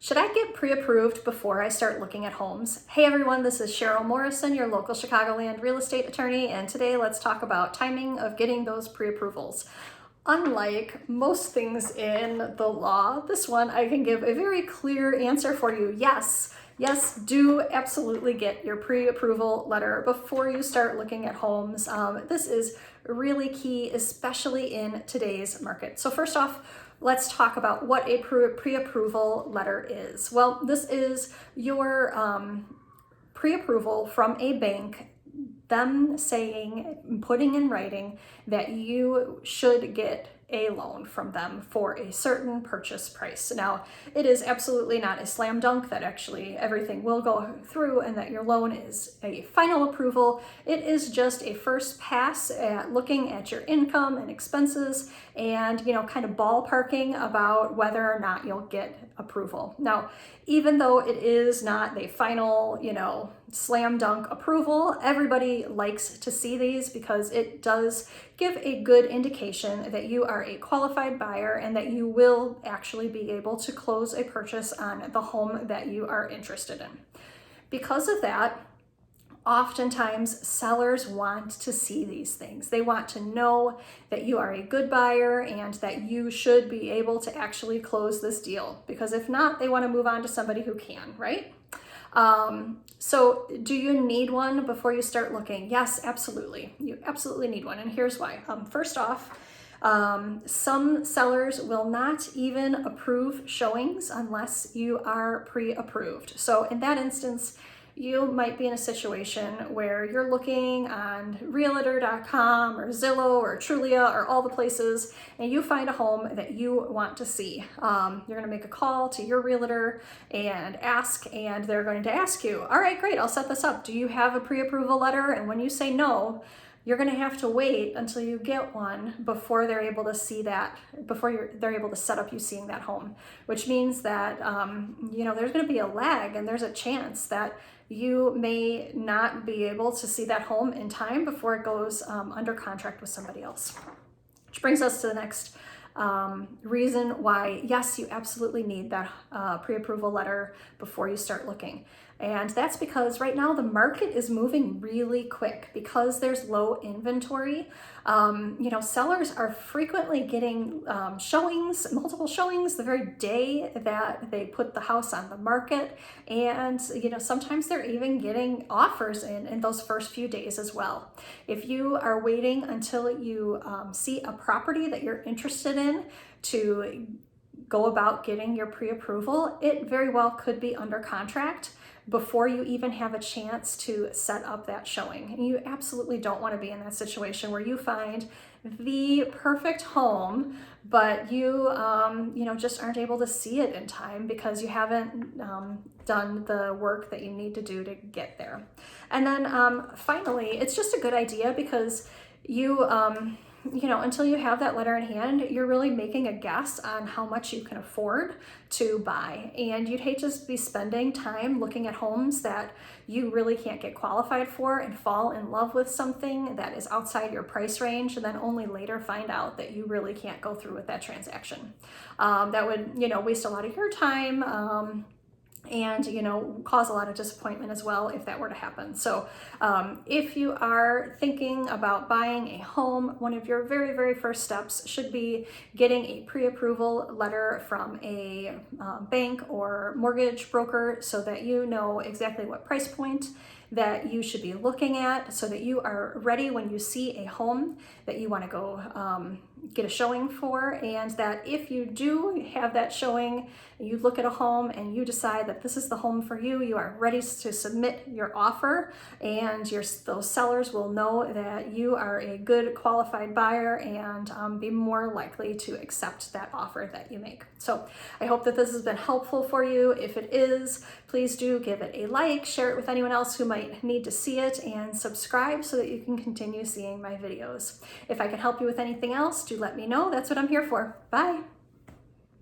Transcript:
Should I get pre-approved before I start looking at homes? Hey everyone, this is Cheryl Morrison, your local Chicagoland real estate attorney, and today let's talk about timing of getting those pre-approvals. Unlike most things in the law, this one I can give a very clear answer for you. Yes, do absolutely get your pre-approval letter before you start looking at homes. This is really key, especially in today's market. So first off, let's talk about what a pre-approval letter is. Well, this is your pre-approval from a bank, them saying, putting in writing that you should get a loan from them for a certain purchase price. Now, it is absolutely not a slam dunk that actually everything will go through and that your loan is a final approval. It is just a first pass at looking at your income and expenses and, kind of ballparking about whether or not you'll get approval. Now, even though it is not the final, slam dunk approval, everybody likes to see these because it does give a good indication that you are a qualified buyer and that you will actually be able to close a purchase on the home that you are interested in. Because of that, oftentimes sellers want to see these things. They want to know that you are a good buyer and that you should be able to actually close this deal, because if not, they want to move on to somebody who can, right? So do you need one before you start looking? Yes, absolutely. You absolutely need one. And here's why. First off, some sellers will not even approve showings unless you are pre-approved. So in that instance, you might be in a situation where you're looking on realtor.com or Zillow or Trulia or all the places, and you find a home that you want to see. You're going to make a call to your realtor and ask, and they're going to ask you, all right, great, I'll set this up. Do you have a pre-approval letter? And when you say no, you're going to have to wait until you get one before they're able to see that, they're able to set up you seeing that home, which means that, there's going to be a lag, and there's a chance that you may not be able to see that home in time before it goes under contract with somebody else. Which brings us to the next reason why, yes, you absolutely need that pre-approval letter before you start looking. And that's because right now the market is moving really quick because there's low inventory. Sellers are frequently getting multiple showings the very day that they put the house on the market. And, sometimes they're even getting offers in those first few days as well. If you are waiting until you see a property that you're interested in to go about getting your pre-approval, it very well could be under contract before you even have a chance to set up that showing. And you absolutely don't want to be in that situation where you find the perfect home, but you, just aren't able to see it in time because you haven't done the work that you need to do to get there. And then finally, it's just a good idea because you, until you have that letter in hand, you're really making a guess on how much you can afford to buy. And you'd hate to be spending time looking at homes that you really can't get qualified for and fall in love with something that is outside your price range and then only later find out that you really can't go through with that transaction. That would, waste a lot of your time. And cause a lot of disappointment as well if that were to happen. So if you are thinking about buying a home, one of your very, very first steps should be getting a pre-approval letter from a bank or mortgage broker so that you know exactly what price point that you should be looking at, so that you are ready when you see a home that you want to go get a showing for, and that if you do have that showing, you look at a home and you decide that this is the home for you, you are ready to submit your offer, and those sellers will know that you are a good qualified buyer and be more likely to accept that offer that you make. So I hope that this has been helpful for you. If it is, please do give it a like, share it with anyone else who might need to see it, and subscribe so that you can continue seeing my videos. If I can help you with anything else, do let me know. That's what I'm here for. Bye.